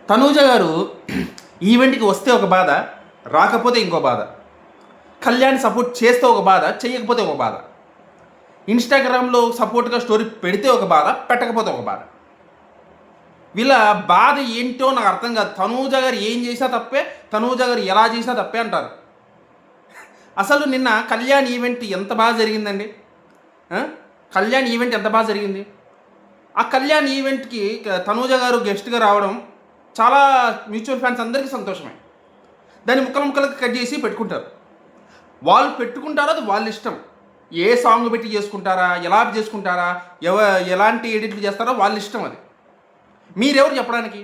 తనూజ గారు ఈవెంట్కి వస్తే ఒక బాధ, రాకపోతే ఇంకో బాధ. కళ్యాణ్ సపోర్ట్ చేస్తే ఒక బాధ, చేయకపోతే ఒక బాధ. ఇన్స్టాగ్రామ్లో సపోర్ట్గా స్టోరీ పెడితే ఒక బాధ, పెట్టకపోతే ఒక బాధ. వీళ్ళ బాధ ఏంటో నాకు అర్థం కాదు. తనూజ గారు ఏం చేసినా తప్పే, తనూజ గారు ఎలా చేసినా తప్పే అంటారు. అసలు నిన్న కళ్యాణ్ ఈవెంట్ ఎంత బాగా జరిగిందండి. కళ్యాణ్ ఈవెంట్ ఎంత బాగా జరిగింది. ఆ కళ్యాణ్ ఈవెంట్కి తనూజ గారు గెస్ట్గా రావడం చాలా మ్యూచువల్ ఫ్యాన్స్ అందరికీ సంతోషమే. దాన్ని ముక్కలు ముక్కలకు కట్ చేసి పెట్టుకుంటారు. వాళ్ళు పెట్టుకుంటారో అది వాళ్ళ ఇష్టం. ఏ సాంగ్ పెట్టి చేసుకుంటారా, ఎలా చేసుకుంటారా, ఎలాంటి ఎడిట్లు చేస్తారో వాళ్ళ ఇష్టం. అది మీరెవరు చెప్పడానికి?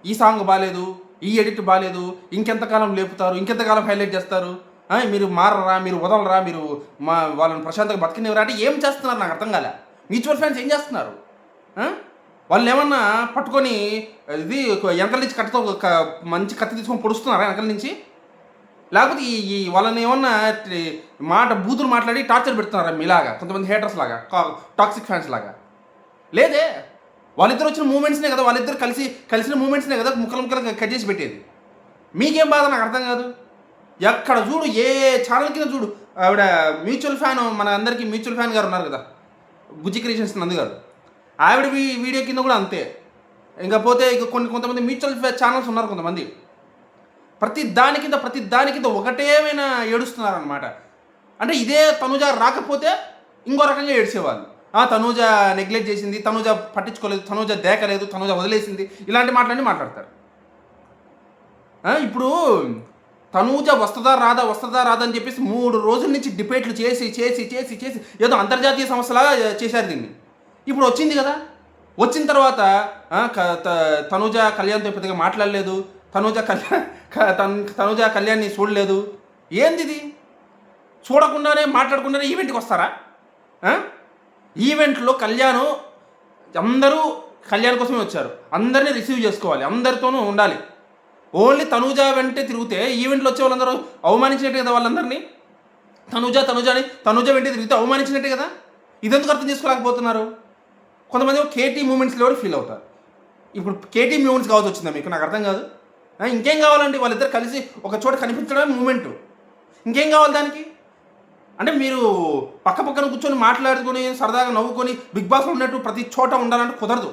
ఈ సాంగ్ బాగాలేదు, ఈ ఎడిట్ బాగాలేదు, ఇంకెంతకాలం లేపుతారు, ఇంకెంతకాలం హైలైట్ చేస్తారు, మీరు మారరా, మీరు వదలరా, మీరు వాళ్ళని ప్రశాంతంగా బతికినవరా అంటే ఏం చేస్తున్నారు నాకు అర్థం కాలే. మ్యూచువల్ ఫ్యాన్స్ ఏం చేస్తున్నారు? వాళ్ళు ఏమన్నా పట్టుకొని ఇది వెనకల నుంచి కత్తితో మంచి కత్తి తీసుకొని పొడుస్తున్నారా వెనకల నుంచి? లేకపోతే ఈ వాళ్ళని ఏమన్నా బూతులు మాట్లాడి టార్చర్ పెడుతున్నారా మీలాగా, కొంతమంది హేటర్స్ లాగా, టాక్సిక్ ఫ్యాన్స్ లాగా? లేదే. వాళ్ళిద్దరు వచ్చిన మూమెంట్స్నే కదా, వాళ్ళిద్దరు కలిసిన మూమెంట్స్నే కదా ముక్కలు ముక్కలు కట్ చేసి పెట్టేది. మీకేం బాధ నాకు అర్థం కాదు. ఎక్కడ చూడు, ఏ ఛానల్ కింద చూడు, ఆవిడ మ్యూచువల్ ఫ్యాన్, మన అందరికీ మ్యూచువల్ ఫ్యాన్ గారు ఉన్నారు కదా, బుజ్జి క్రియేషన్స్ నందు గారు, ఆవిడ వీడియో కింద కూడా అంతే. ఇంకా పోతే ఇక కొంతమంది మ్యూచువల్ ఛానల్స్ ఉన్నారు, కొంతమంది ప్రతి దాని కింద ఒకటేమైనా ఏడుస్తున్నారనమాట. అంటే ఇదే తనూజ రాకపోతే ఇంకో రకంగా ఏడ్చేవాళ్ళు. తనూజ నెగ్లెక్ట్ చేసింది, తనూజ పట్టించుకోలేదు, తనూజ దేకలేదు, తనూజ వదిలేసింది, ఇలాంటి మాటలన్నీ మాట్లాడతారు. ఇప్పుడు తనూజ వస్తుందా రాదా అని చెప్పేసి 3 రోజుల నుంచి డిబేట్లు చేసి ఏదో అంతర్జాతీయ సమస్యలాగా చేశారు దీన్ని. ఇప్పుడు వచ్చింది కదా, వచ్చిన తర్వాత తనూజ కళ్యాణ్తో పెద్దగా మాట్లాడలేదు, తనూజ కళ్యాణ్ని చూడలేదు. ఏంది ఇది? చూడకుండానే మాట్లాడకుండానే ఈవెంట్కి వస్తారా? ఈవెంట్లో కళ్యాణ్, అందరూ కళ్యాణ్ కోసమే వచ్చారు, అందరినీ రిసీవ్ చేసుకోవాలి, అందరితోనూ ఉండాలి. ఓన్లీ తనూజ వెంటే తిరిగితే ఈవెంట్లో వచ్చే వాళ్ళందరూ అవమానించినట్టే కదా వాళ్ళందరినీ. తనూజ వెంటే తిరిగితే అవమానించినట్టే కదా. ఇదెందుకు అర్థం చేసుకోలేకపోతున్నారు? కొంతమంది కేటీ మూమెంట్స్లో కూడా ఫీల్ అవుతారు. ఇప్పుడు కేటీ మూమెంట్స్ కావాల్సి వచ్చిందా మీకు? నాకు అర్థం కాదు. ఇంకేం కావాలండి? వాళ్ళిద్దరు కలిసి ఒక చోట కనిపించడమే మూమెంటు. ఇంకేం కావాలి దానికి? అంటే మీరు పక్కన కూర్చొని మాట్లాడుకొని సరదాగా నవ్వుకొని బిగ్ బాస్లో ఉన్నట్టు ప్రతి చోట ఉండాలంటే కుదరదు.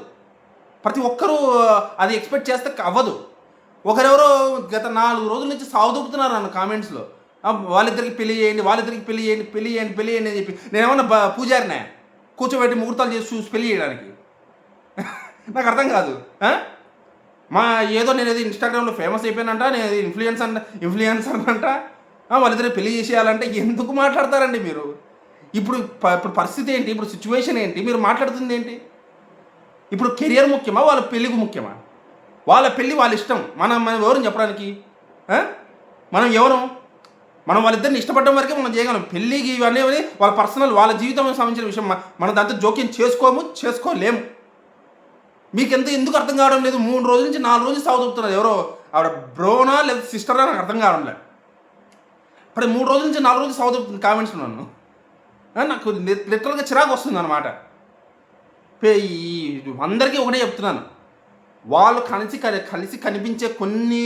ప్రతి ఒక్కరూ అది ఎక్స్పెక్ట్ చేస్తే అవ్వదు. ఒకరెవరో గత 4 రోజుల నుంచి సాగుదూపుతున్నారు నన్ను కామెంట్స్లో, వాళ్ళిద్దరికి పెళ్లి చేయండి అని చెప్పి. నేనేమన్నా పూజారినే కూర్చోబెట్టి ముహూర్తాలు చేసి చూసి పెళ్లి చేయడానికి? నాకు అర్థం కాదు. నేను ఏదో ఇన్స్టాగ్రామ్లో ఫేమస్ అయిపోయానంట, నేను ఇన్ఫ్లుయెన్సర్ అంట, వాళ్ళిద్దరు పెళ్లి చేసేయాలంటే ఎందుకు మాట్లాడతారండి మీరు? ఇప్పుడు పరిస్థితి ఏంటి? ఇప్పుడు సిచ్యువేషన్ ఏంటి? మీరు మాట్లాడుతుంది ఏంటి? ఇప్పుడు కెరియర్ ముఖ్యమా, వాళ్ళ పెళ్ళికి ముఖ్యమా? వాళ్ళ పెళ్ళి వాళ్ళ ఇష్టం. మనం ఎవరు చెప్పడానికి? మనం ఎవరు? మనం వాళ్ళిద్దరిని ఇష్టపడడం వరకే మనం చేయగలం. పెళ్ళికి ఇవన్నీ వాళ్ళ పర్సనల్, వాళ్ళ జీవితం సంబంధించిన విషయం. మనం దాంతో జోక్యం చేసుకోలేము. మీకు ఎందుకు అర్థం కావడం లేదు? 3 రోజుల నుంచి 4 రోజులు సాగుతున్నారు. ఎవరో ఆవిడ బ్రోనా లేదా సిస్టరా నాకు అర్థం కావడం లేదు. ఇప్పుడు 3 రోజుల నుంచి 4 రోజులు సాగుతుంది కామెంట్స్ ఉన్నాను. నాకు లిటరల్గా చిరాకు వస్తుంది అనమాట. అందరికీ ఒకటే చెప్తున్నాను, వాళ్ళు కలిసి కనిపించే కొన్ని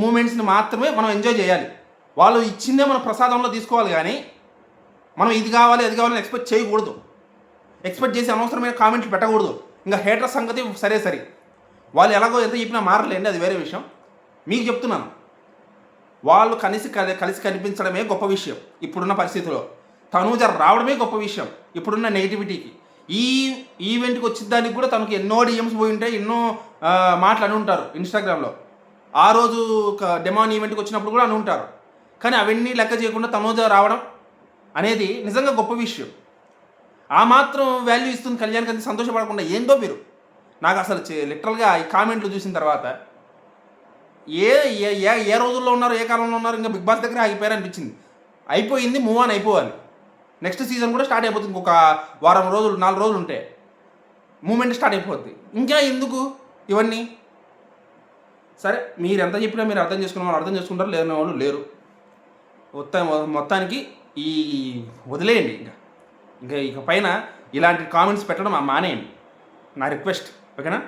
మూమెంట్స్ని మాత్రమే మనం ఎంజాయ్ చేయాలి. వాళ్ళు ఇచ్చిందే మన ప్రసాదంలో తీసుకోవాలి, కానీ మనం ఇది కావాలి అది కావాలని ఎక్స్పెక్ట్ చేయకూడదు. ఎక్స్పెక్ట్ చేసి అనవసరమైన కామెంట్లు పెట్టకూడదు. ఇంకా హేటర్ సంగతి సరే, వాళ్ళు ఎలాగో ఎంత చెప్పినా మారలేండి, అది వేరే విషయం. మీకు చెప్తున్నాను, వాళ్ళు కలిసి కనిపించడమే గొప్ప విషయం ఇప్పుడున్న పరిస్థితిలో. తనూజ రావడమే గొప్ప విషయం ఇప్పుడున్న నెగిటివిటీకి. ఈ ఈవెంట్కి వచ్చిన దానికి కూడా తనకు ఎన్నో డిఎమ్స్ పోయి ఉంటాయి, ఎన్నో మాటలు అని ఉంటారు ఇన్స్టాగ్రామ్లో. ఆ రోజు డెమాన్ ఈవెంట్కి వచ్చినప్పుడు కూడా అని ఉంటారు. కానీ అవన్నీ లెక్క చేయకుండా తనూజ రావడం అనేది నిజంగా గొప్ప విషయం. ఆ మాత్రం వాల్యూ ఇస్తుంది కళ్యాణ్కి, అంత సంతోషపడకుండా ఏందో మీరు. నాకు అసలు లిటరల్గా ఈ కామెంట్లు చూసిన తర్వాత ఏ రోజుల్లో ఉన్నారు, ఏ కాలంలో ఉన్నారు, ఇంకా బిగ్ బాస్ దగ్గర ఆగిపోయారు అనిపించింది. అయిపోయింది, మూవ్ ఆన్ అయిపోవాలి. నెక్స్ట్ సీజన్ కూడా స్టార్ట్ అయిపోతుంది. ఇంకొక 4 రోజులు ఉంటే మూమెంట్ స్టార్ట్ అయిపోద్ది. ఇంకా ఎందుకు ఇవన్నీ? సరే, మీరు ఎంత చెప్పినా మీరు అర్థం చేసుకున్న వాళ్ళు అర్థం చేసుకుంటారు, లేని వాళ్ళు లేరు. మొత్తానికి వదిలేయండి. ఇక పైన ఇలాంటి కామెంట్స్ పెట్టడం మానేయండి, నా రిక్వెస్ట్. ఓకేనా?